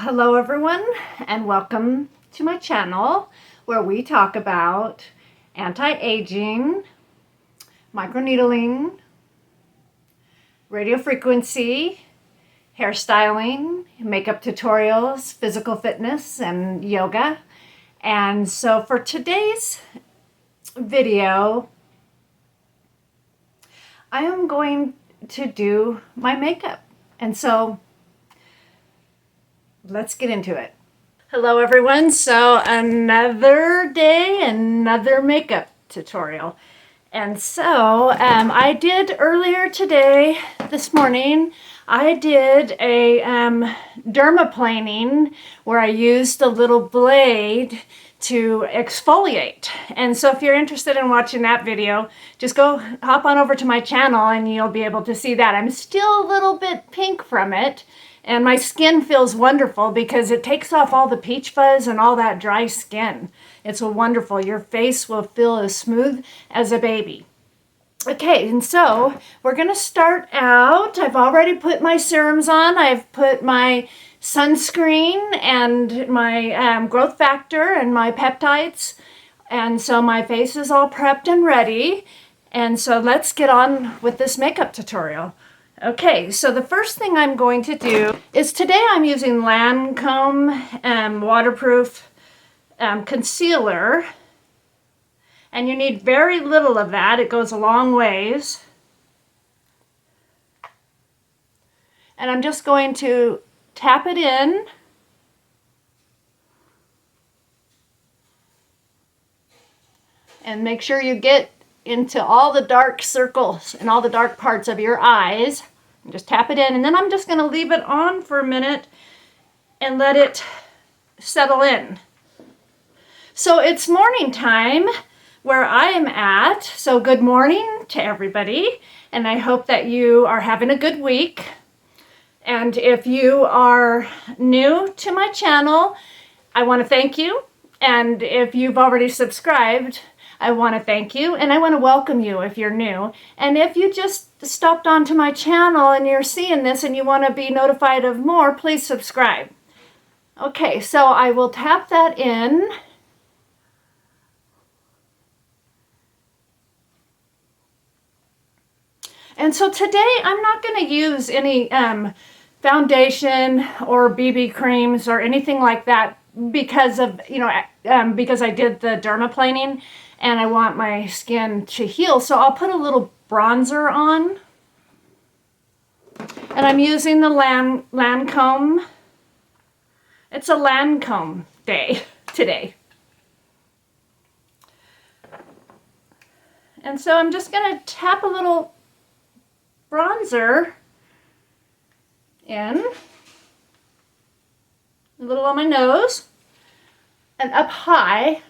Hello everyone, and welcome to my channel where we talk about anti-aging, microneedling, radio frequency, hairstyling, makeup tutorials, physical fitness, and yoga. And so for today's video, I am going to do my makeup. And so let's get into it. Hello everyone. So another day, another makeup tutorial. And so I did earlier today, this morning, I did a dermaplaning where I used a little blade to exfoliate. And so if you're interested in watching that video, just go hop on over to my channel and you'll be able to see that. I'm still a little bit pink from it. And my skin feels wonderful because it takes off all the peach fuzz and all that dry skin. It's wonderful. Your face will feel as smooth as a baby. Okay, and so we're going to start out. I've already put my serums on. I've put my sunscreen and my growth factor and my peptides. And so my face is all prepped and ready. And so let's get on with this makeup tutorial. Okay, so the first thing I'm going to do is today I'm using Lancome waterproof concealer, and you need very little of that. It goes a long ways. And I'm just going to tap it in. And make sure you get into all the dark circles and all the dark parts of your eyes. And just tap it in, and then I'm just going to leave it on for a minute and let it settle in. So it's morning time where I am at. So good morning to everybody, and I hope that you are having a good week. And if you are new to my channel, I want to thank you. And if you've already subscribed, I want to thank you, and I want to welcome you if you're new. And if you just stopped onto my channel and you're seeing this and you want to be notified of more, please subscribe. Okay, so I will tap that in. And so today I'm not going to use any foundation or BB creams or anything like that because of, because I did the dermaplaning and I want my skin to heal. So I'll put a little bronzer on. And I'm using the Lancome. It's a Lancome day today. And so I'm just going to tap a little bronzer in. A little on my nose. And up high.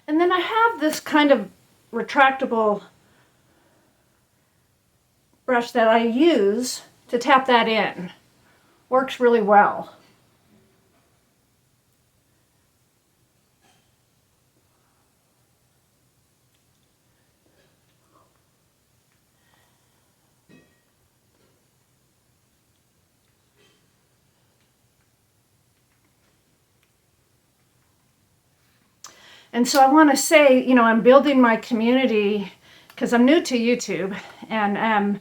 And then I have this kind of retractable brush that I use to tap that in. Works really well. And so I want to say, I'm building my community because I'm new to YouTube, and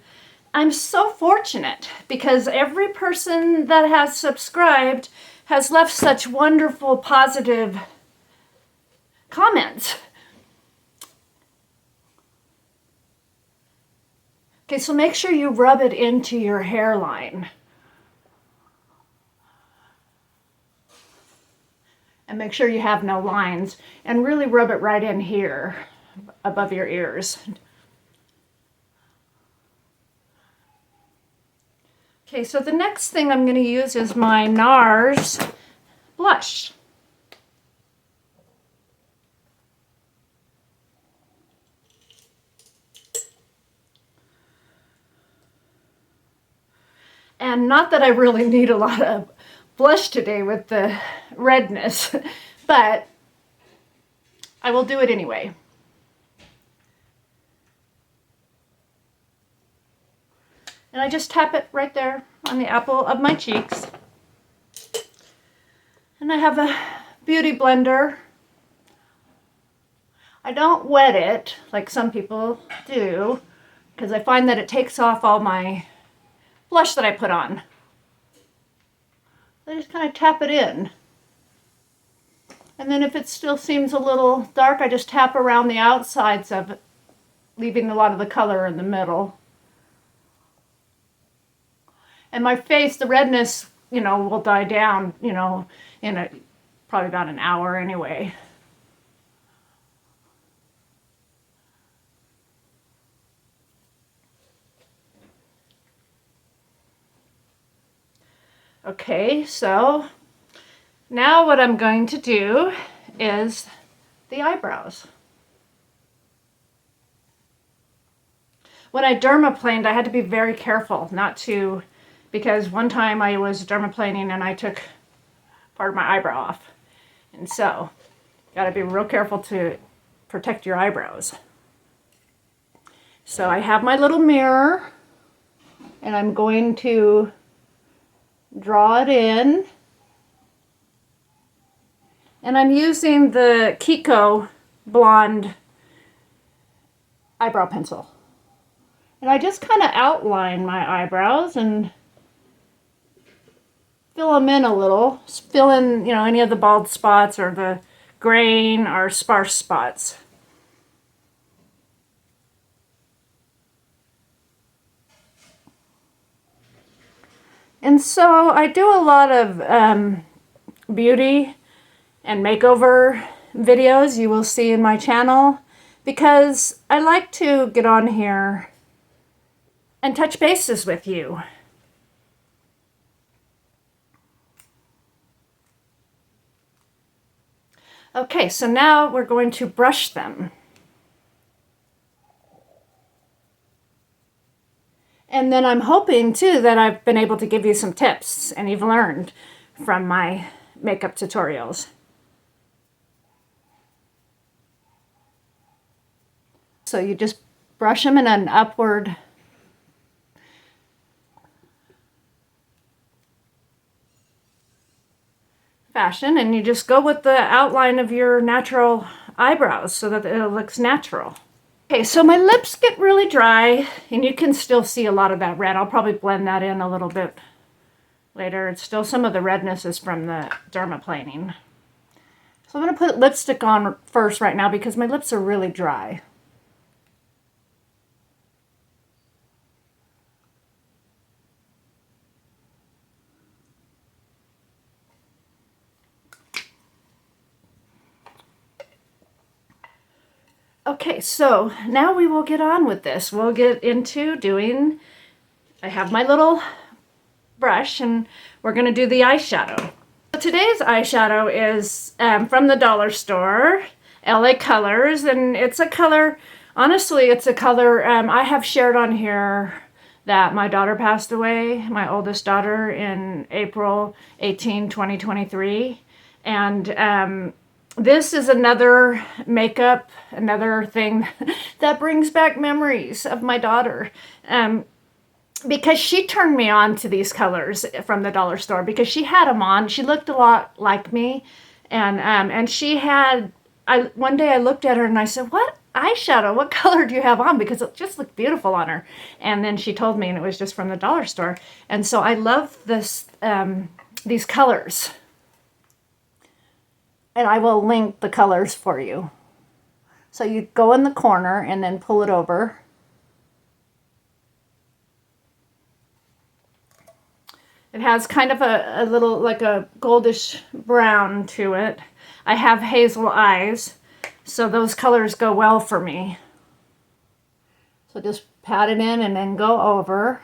I'm so fortunate because every person that has subscribed has left such wonderful, positive comments. Okay, so make sure you rub it into your hairline. And make sure you have no lines, and really rub it right in here above your ears. Okay, so the next thing I'm going to use is my NARS blush. And not that I really need a lot of blush today with the redness, but I will do it anyway. And I just tap it right there on the apple of my cheeks. And I have a beauty blender. I don't wet it like some people do, because I find that it takes off all my blush that I put on. I just kind of tap it in. And then if it still seems a little dark, I just tap around the outsides of it, leaving a lot of the color in the middle. And my face, the redness, you know, will die down, you know, in probably about an hour anyway. Okay, so now what I'm going to do is the eyebrows. When I dermaplaned, I had to be very careful not to, because one time I was dermaplaning and I took part of my eyebrow off. And so, got to be real careful to protect your eyebrows. So I have my little mirror and I'm going to draw it in. And I'm using the Kiko blonde eyebrow pencil. And I just kind of outline my eyebrows and fill them in a little. Fill in, you know, any of the bald spots or the grain or sparse spots. And so I do a lot of beauty and makeover videos you will see in my channel, because I like to get on here and touch bases with you. Okay, so now we're going to brush them. And then I'm hoping too that I've been able to give you some tips and you've learned from my makeup tutorials. So you just brush them in an upward fashion, and you just go with the outline of your natural eyebrows so that it looks natural. Okay, so my lips get really dry, and you can still see a lot of that red. I'll probably blend that in a little bit later. It's still, some of the redness is from the dermaplaning. So I'm going to put lipstick on first right now because my lips are really dry. Okay, so now we will get on with this. We'll get into doing, I have my little brush and we're going to do the eyeshadow. So today's eyeshadow is from the dollar store, LA Colors, and it's a color, honestly, it's a color I have shared on here that my daughter passed away, my oldest daughter, in April 18, 2023. And this is another makeup, another thing that brings back memories of my daughter. Because she turned me on to these colors from the dollar store because she had them on. She looked a lot like me. And she had, one day I looked at her and I said, "What eyeshadow? What color do you have on?" Because it just looked beautiful on her. And then she told me, and it was just from the dollar store. And so I love this, these colors. And I will link the colors for you. So you go in the corner and then pull it over. It has kind of a little, like a goldish brown to it. I have hazel eyes, so those colors go well for me. So just pat it in and then go over.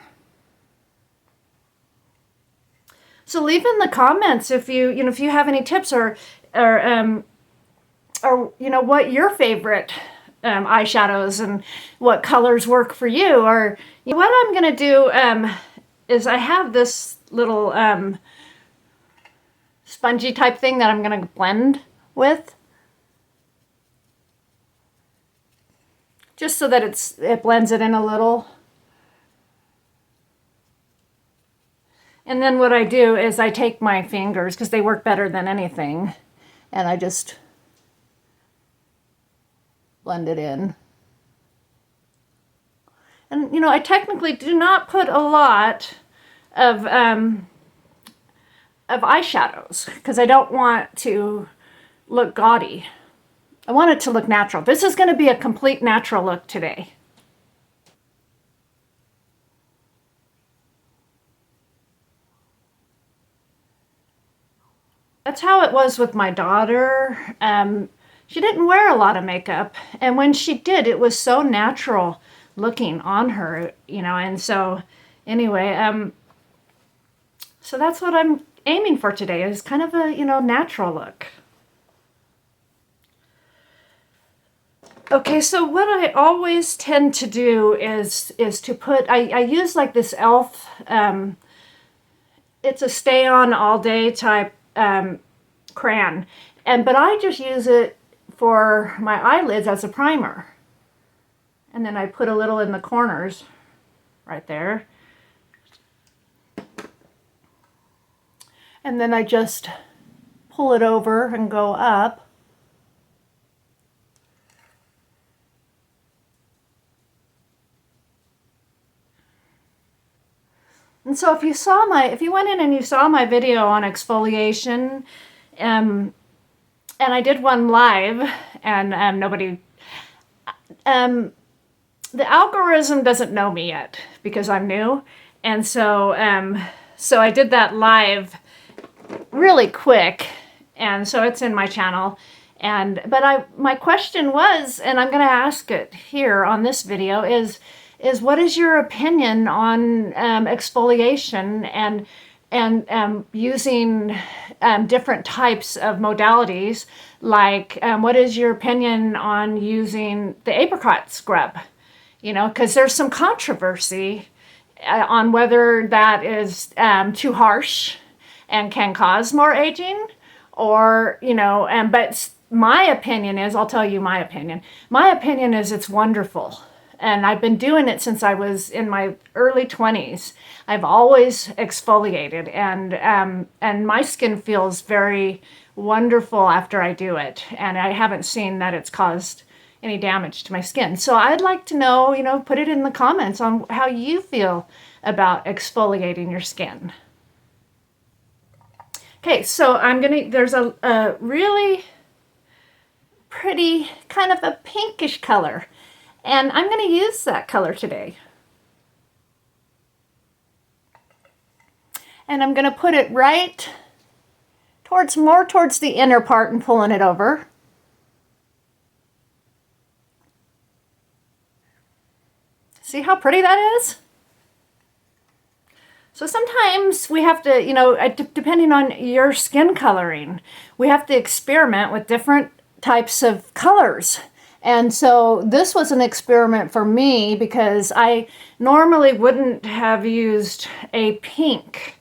So leave in the comments if you if you have any tips or what your favorite eyeshadows and what colors work for you. Or what I'm gonna do is I have this little spongy type thing that I'm gonna blend with, just so that it blends it in a little. And then what I do is I take my fingers, because they work better than anything, and I just blend it in. And, you know, I technically do not put a lot of eyeshadows because I don't want to look gaudy. I want it to look natural. This is going to be a complete natural look today. That's how it was with my daughter. She didn't wear a lot of makeup, and when she did, it was so natural looking on her, you know. And so anyway, so that's what I'm aiming for today, is kind of a, you know, natural look. Okay, so what I always tend to do is to put, I use like this e.l.f. It's a stay on all day type crayon, but I just use it for my eyelids as a primer. And then I put a little in the corners right there. And then I just pull it over and go up. And so if you went in and you saw my video on exfoliation, and I did one live, and nobody, the algorithm doesn't know me yet because I'm new. And so, so I did that live really quick, and so it's in my channel. But my question was, and I'm going to ask it here on this video, is what is your opinion on exfoliation and using different types of modalities? Like, what is your opinion on using the apricot scrub? You know, because there's some controversy on whether that is too harsh and can cause more aging, or, you know, but my opinion is, I'll tell you my opinion. My opinion is it's wonderful. And I've been doing it since I was in my early 20s. I've always exfoliated, and my skin feels very wonderful after I do it. And I haven't seen that it's caused any damage to my skin. So I'd like to know, you know, put it in the comments on how you feel about exfoliating your skin. Okay, so there's a really pretty kind of a pinkish color, and I'm going to use that color today. And I'm going to put it right more towards the inner part and pulling it over. See how pretty that is? So sometimes we have to, you know, depending on your skin coloring, we have to experiment with different types of colors. And so this was an experiment for me because I normally wouldn't have used a pink.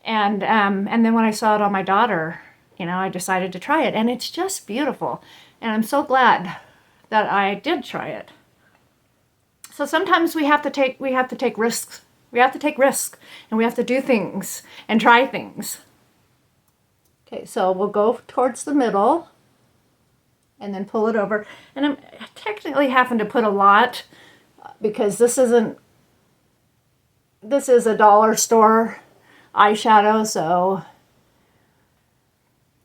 And then when I saw it on my daughter, you know, I decided to try it, and it's just beautiful. And I'm so glad that I did try it. So sometimes we have to take risks. We have to take risks, and we have to do things and try things. Okay, so we'll go towards the middle and then pull it over. And I'm technically having to put a lot because this is a dollar store eyeshadow, so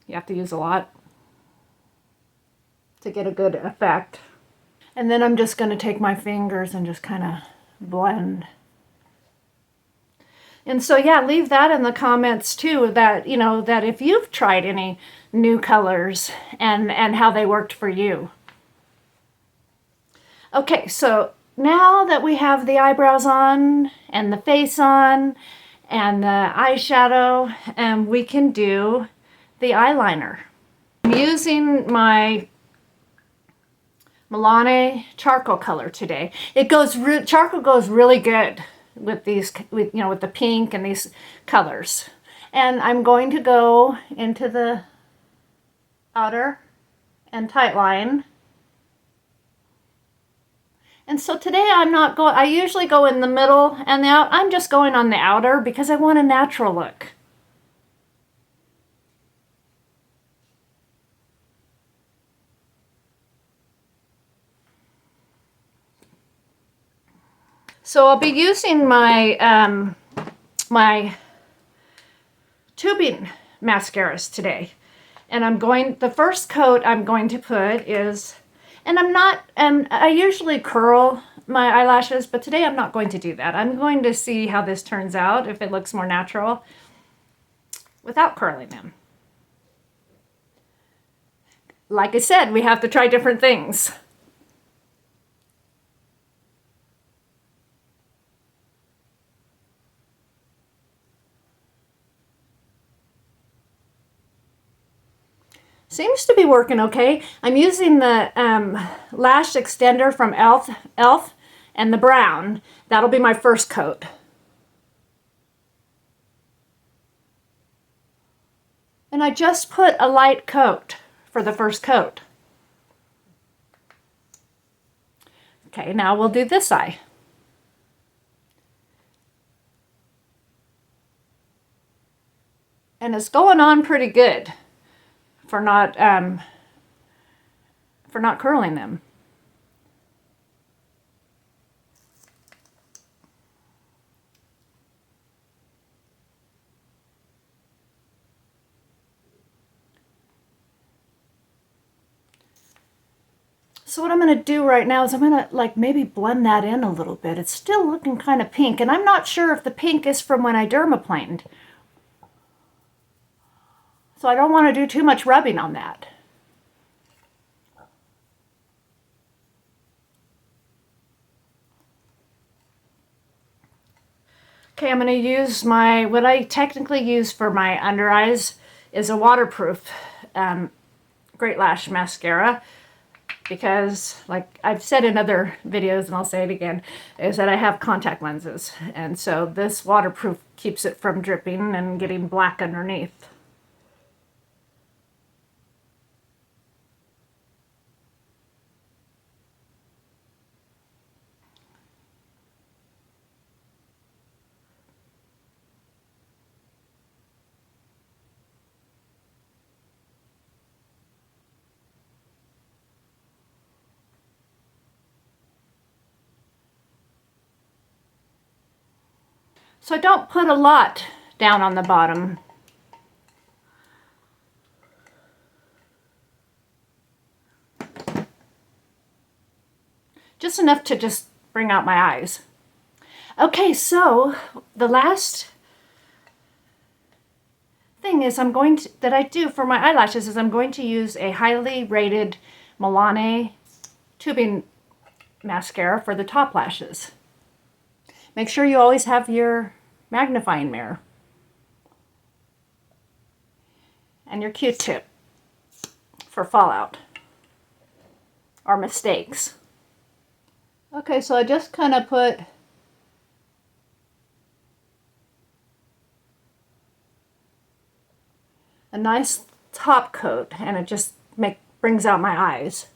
you have to use a lot to get a good effect. And then I'm just going to take my fingers and just kind of blend. And so, yeah, leave that in the comments too, that, you know, that if you've tried any new colors and how they worked for you. Okay, so now that we have the eyebrows on and the face on and the eyeshadow, we can do the eyeliner. I'm using my Milani charcoal color today. Charcoal goes really good with these, with the pink and these colors. And I'm going to go into the outer and tight line. And so today I'm not going, I usually go in the middle and the out. I'm just going on the outer because I want a natural look. So I'll be using my my tubing mascaras today. And the first coat I'm going to put is, and I usually curl my eyelashes, but today I'm not going to do that. I'm going to see how this turns out, if it looks more natural without curling them. Like I said, we have to try different things. Seems to be working okay. I'm using the lash extender from Elf and the brown. That'll be my first coat. And I just put a light coat for the first coat. Okay, now we'll do this eye. And it's going on pretty good for not curling them. So what I'm going to do right now is I'm going to like maybe blend that in a little bit. It's still looking kind of pink, and I'm not sure if the pink is from when I dermaplaned. So I don't want to do too much rubbing on that. Okay, I'm going to use what I technically use for my under eyes is a waterproof Great Lash mascara, because like I've said in other videos, and I'll say it again, is that I have contact lenses. And so this waterproof keeps it from dripping and getting black underneath. So I don't put a lot down on the bottom. Just enough to just bring out my eyes. Okay, so the last thing is that I do for my eyelashes is I'm going to use a highly rated Milani tubing mascara for the top lashes. Make sure you always have your magnifying mirror and your Q-tip for fallout or mistakes. Okay, so I just kind of put a nice top coat, and it just brings out my eyes.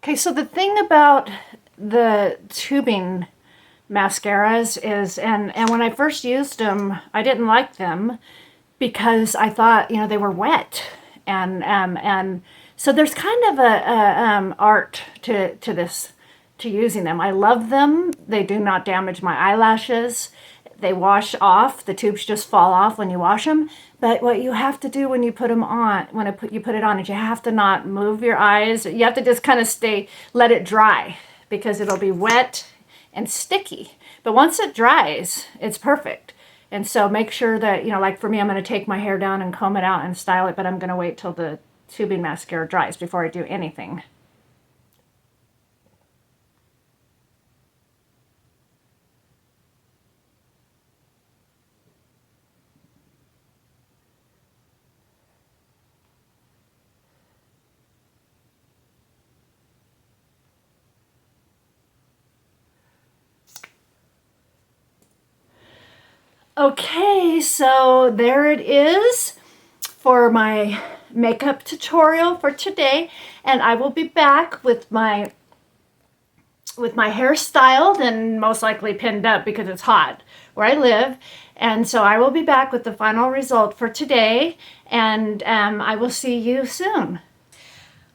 Okay, so the thing about the tubing mascaras is, and when I first used them, I didn't like them because I thought, you know, they were wet, and so there's kind of a art to using them. I love them. They do not damage my eyelashes. They wash off. The tubes just fall off when you wash them. But what you have to do when you put them on, you put it on, is you have to not move your eyes. You have to just kind of let it dry, because it'll be wet and sticky. But once it dries, it's perfect. And so make sure that, you know, like for me, I'm going to take my hair down and comb it out and style it, but I'm going to wait till the tubing mascara dries before I do anything. Okay, so there it is for my makeup tutorial for today, and I will be back with my hair styled and most likely pinned up because it's hot where I live. And so I will be back with the final result for today, and I will see you soon.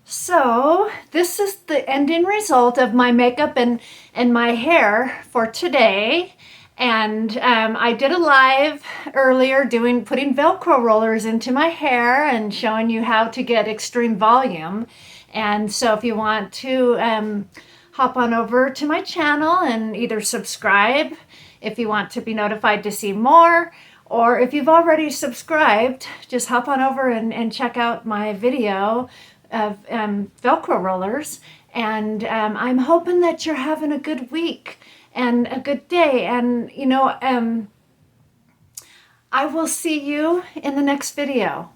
So this is the ending result of my makeup and my hair for today. And I did a live earlier putting Velcro rollers into my hair and showing you how to get extreme volume. And so if you want to hop on over to my channel and either subscribe if you want to be notified to see more, or if you've already subscribed, just hop on over and check out my video of Velcro rollers. And I'm hoping that you're having a good week and a good day. And, you know, I will see you in the next video.